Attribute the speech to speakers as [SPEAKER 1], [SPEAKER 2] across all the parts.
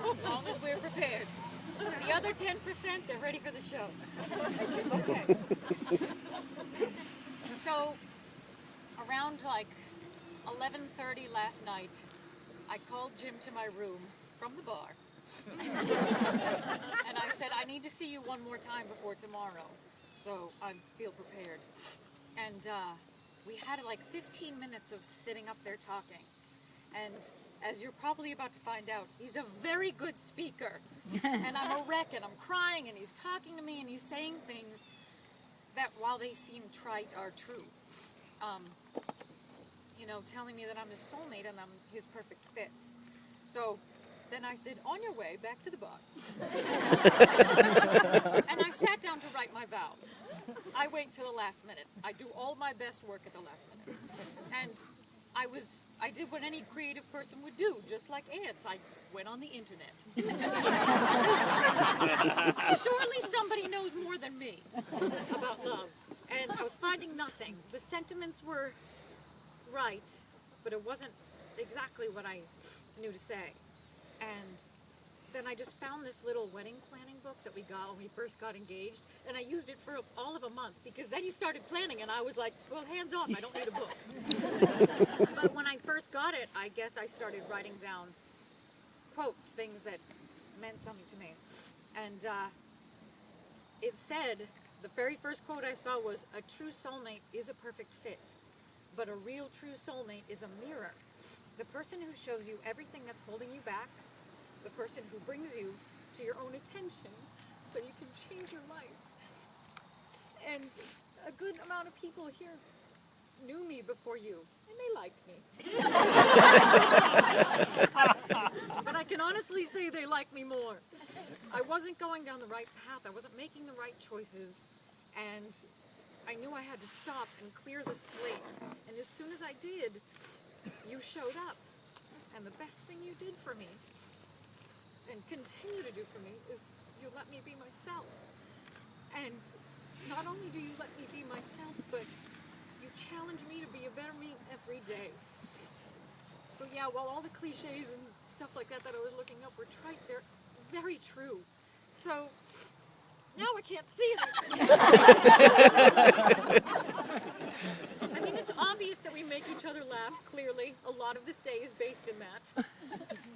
[SPEAKER 1] As long as we're prepared. The other 10%, they're ready for the show. Okay. So, around like 11:30 last night, I called Jim to my room from the bar. And I said, I need to see you one more time before tomorrow, so I feel prepared. And we had like 15 minutes of sitting up there talking. And as you're probably about to find out, he's a very good speaker. And I'm a wreck, and I'm crying, and he's talking to me, and he's saying things that, while they seem trite, are true. You know, telling me that I'm his soulmate and I'm his perfect fit. So then I said, on your way, back to the bar. And I sat down to write my vows. I wait till the last minute. I do all my best work at the last minute. And I did what any creative person would do, just like ants. I went on the internet. Surely somebody knows more than me about love. And I was finding nothing. The sentiments were right, but it wasn't exactly what I knew to say. And then I just found this little wedding planning book that we got when we first got engaged, and I used it for all of a month, because then you started planning, and I was like, well, hands off, I don't need a book. But when I first got it, I guess I started writing down quotes, things that meant something to me. And it said, the very first quote I saw was, a true soulmate is a perfect fit, but a real true soulmate is a mirror. The person who shows you everything that's holding you back, the person who brings you to your own attention so you can change your life. And a good amount of people here knew me before you, and they liked me. But I can honestly say they like me more. I wasn't going down the right path. I wasn't making the right choices. And I knew I had to stop and clear the slate. And as soon as I did, you showed up. And the best thing you did for me, and continue to do for me, is you let me be myself. And not only do you let me be myself, but you challenge me to be a better me every day. So yeah, while all the cliches and stuff like that I was looking up were trite, they're very true. So now I can't see it. I mean, it's obvious that we make each other laugh, clearly. A lot of this day is based in that.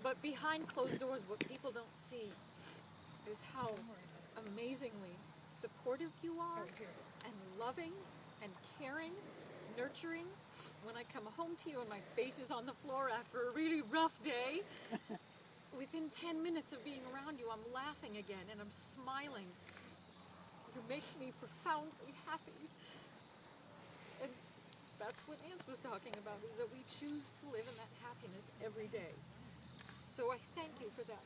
[SPEAKER 1] But behind closed doors, what people don't see is how amazingly supportive you are, and loving, and caring, nurturing. When I come home to you and my face is on the floor after a really rough day, within 10 minutes of being around you, I'm laughing again and I'm smiling. You make me profoundly happy. And that's what Nance was talking about, is that we choose to live in that happiness every day. So I thank you for that.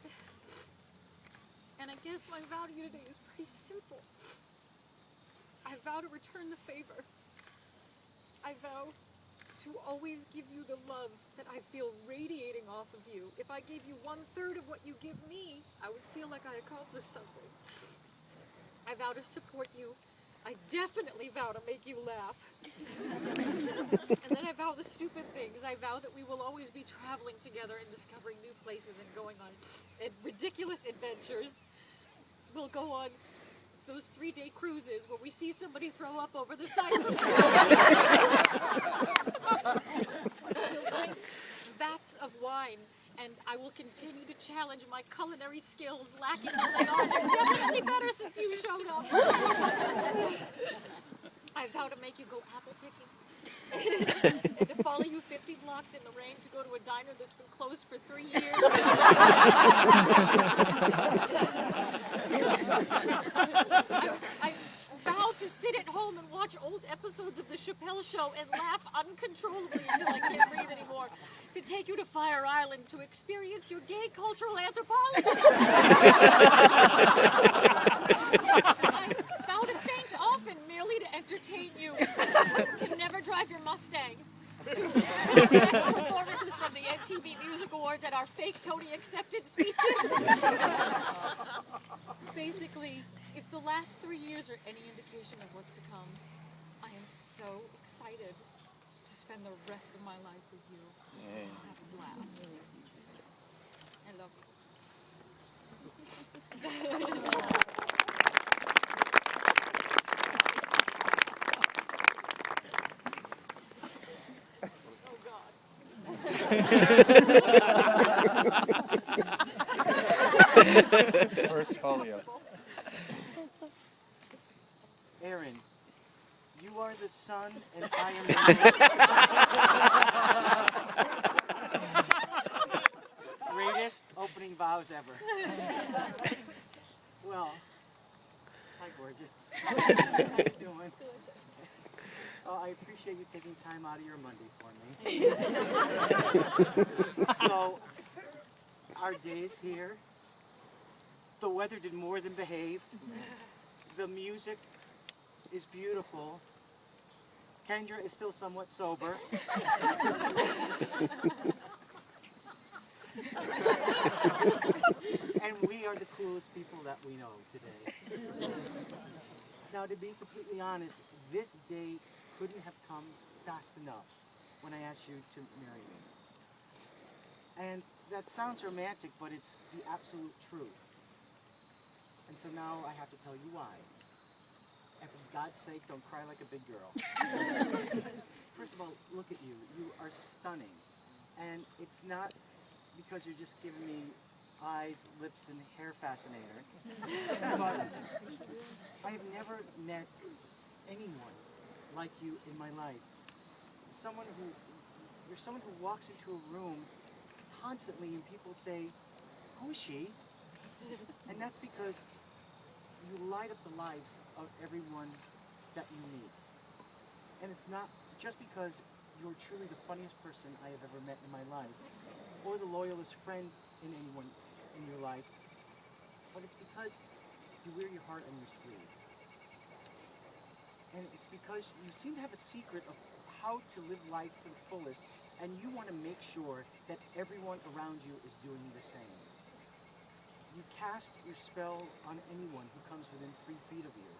[SPEAKER 1] And I guess my vow to you today is pretty simple. I vow to return the favor. I vow to always give you the love that I feel radiating off of you. If I gave you 1/3 of what you give me, I would feel like I accomplished something. I vow to support you. I definitely vow to make you laugh. And then I vow the stupid things. I vow that we will always be traveling together and discovering new places and going on ridiculous adventures. We'll go on those 3-day cruises where we see somebody throw up over the side of the boat. We'll drink vats of wine, and I will continue to challenge my culinary skills, lacking though they are. They're definitely better since you showed up. I vow to make you go apple picking. And to follow you 50 blocks in the rain to go to a diner that's been closed for 3 years. I vow to sit at home and watch old episodes of The Chappelle Show and laugh uncontrollably until I can't breathe anymore. To take you to Fire Island to experience your gay cultural anthropology. I vow to faint often merely to entertain you. To never drive your Mustang. To watch performances from the MTV Music Awards and our fake Tony acceptance speeches. Basically, if the last 3 years are any indication of what's to come, I am so excited to spend the rest of my life with you. Have a blast.
[SPEAKER 2] First folio.
[SPEAKER 3] Aaron, you are the sun and I am the moon. Greatest opening vows ever. Well, hi gorgeous. How you doing? Oh, I appreciate you taking time out of your Monday for me. So, our day's here. The weather did more than behave. The music is beautiful. Kendra is still somewhat sober. And we are the coolest people that we know today. Now, to be completely honest, this day couldn't have come fast enough when I asked you to marry me. And that sounds romantic, but it's the absolute truth. And so now I have to tell you why. And for God's sake, don't cry like a big girl. First of all, look at you. You are stunning. And it's not because you're just giving me eyes, lips, and hair fascinator. But I have never met anyone like you in my life. You're someone who walks into a room constantly and people say, who is she? And that's because you light up the lives of everyone that you meet. And it's not just because you're truly the funniest person I have ever met in my life, or the loyalist friend in anyone in your life, but it's because you wear your heart on your sleeve. And it's because you seem to have a secret of how to live life to the fullest, and you want to make sure that everyone around you is doing the same. You cast your spell on anyone who comes within 3 feet of you.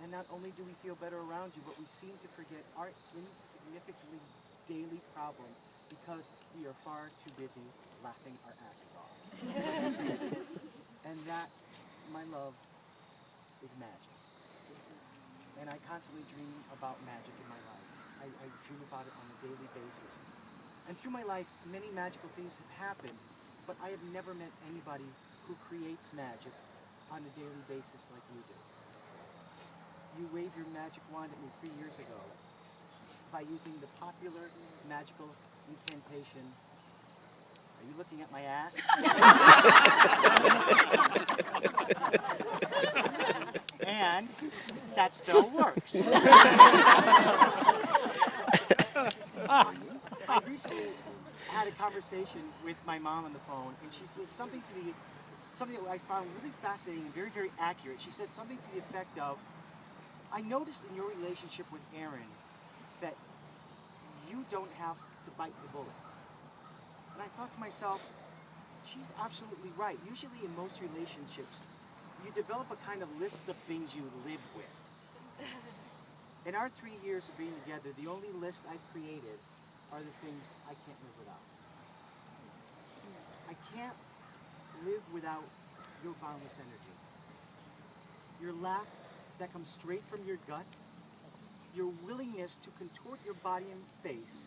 [SPEAKER 3] And not only do we feel better around you, but we seem to forget our insignificantly daily problems because we are far too busy laughing our asses off. And that, my love, is magic. And I constantly dream about magic in my life. I dream about it on a daily basis. And through my life, many magical things have happened, but I have never met anybody who creates magic on a daily basis like you do. You waved your magic wand at me 3 years ago by using the popular magical incantation. Are you looking at my ass? And that spell works. I recently had a conversation with my mom on the phone, and she said something that I found really fascinating and very, very accurate. She said something to the effect of, I noticed in your relationship with Aaron that you don't have to bite the bullet. And I thought to myself, she's absolutely right. Usually in most relationships, you develop a kind of list of things you live with. In our 3 years of being together, the only list I've created are the things I can't live without. I can't live without your boundless energy. Your laugh that comes straight from your gut, your willingness to contort your body and face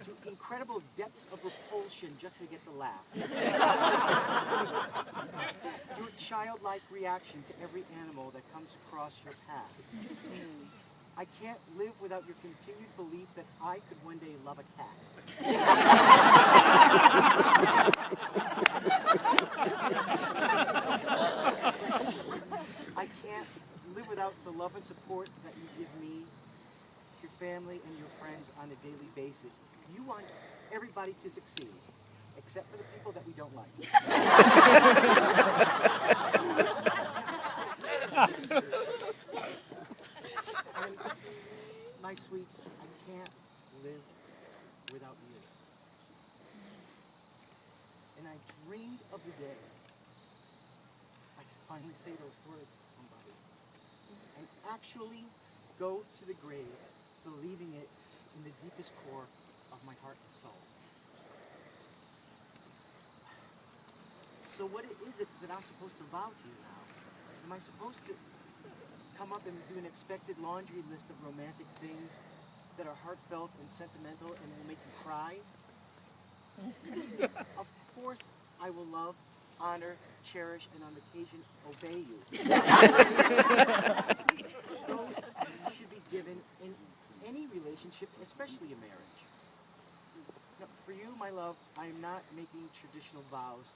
[SPEAKER 3] to incredible depths of repulsion just to get the laugh. Your childlike reaction to every animal that comes across your path. I can't live without your continued belief that I could one day love a cat. I can't live without the love and support that you give me, your family, and your friends on a daily basis. You want everybody to succeed, except for the people that we don't like. And my sweets, I can't live without you. And I dreamed of the day I could finally say those words to somebody and actually go to the grave believing it in the deepest core of my heart and soul. So what is it that I'm supposed to vow to you now? Am I supposed to come up and do an expected laundry list of romantic things that are heartfelt and sentimental and will make you cry? Of course, I will love, honor, cherish, and on occasion obey you. Those should be given in any relationship, especially a marriage. Now, for you, my love, I am not making traditional vows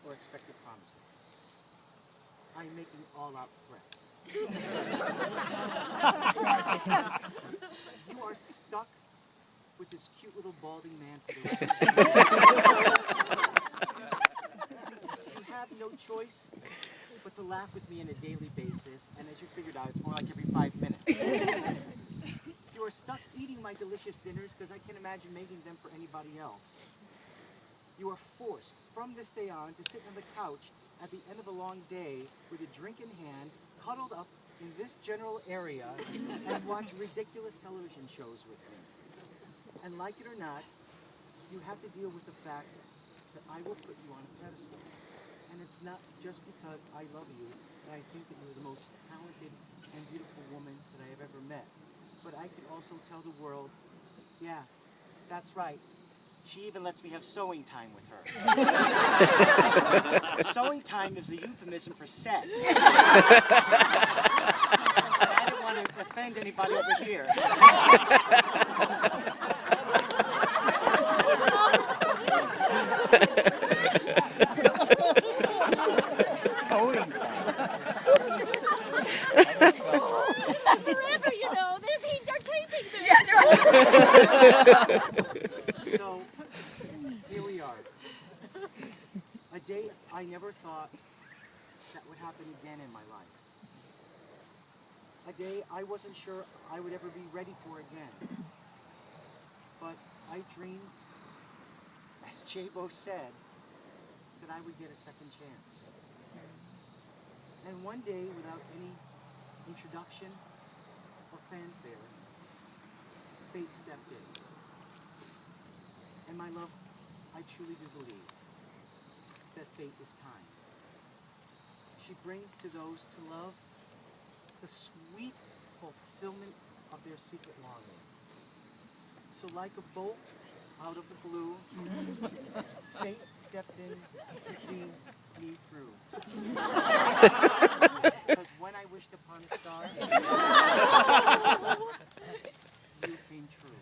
[SPEAKER 3] or expected promises. I am making all-out threats. You are stuck with this cute little balding man for the rest of your life. You have no choice but to laugh with me on a daily basis, and as you figured out, it's more like every 5 minutes. You are stuck eating my delicious dinners because I can't imagine making them for anybody else. You are forced, from this day on, to sit on the couch at the end of a long day with a drink in hand, cuddled up in this general area, and watch ridiculous television shows with me. And like it or not, you have to deal with the fact that I will put you on a pedestal. And it's not just because I love you that I think that you're the most talented and beautiful woman that I have ever met. But I can also tell the world, yeah, that's right. She even lets me have sewing time with her. Sewing time is the euphemism for sex. I didn't want to offend anybody over here.
[SPEAKER 1] Forever, you know, they're taping this.
[SPEAKER 3] So, here we are. A day I never thought that would happen again in my life. A day I wasn't sure I would ever be ready for again. But I dreamed, as J-Bo said, that I would get a second chance. And one day, without any introduction or fanfare, fate stepped in. And my love, I truly do believe that fate is kind. She brings to those to love the sweet fulfillment of their secret longing. So like a bolt out of the blue, fate stepped in to see me through. Because when I wished upon a star, you came true.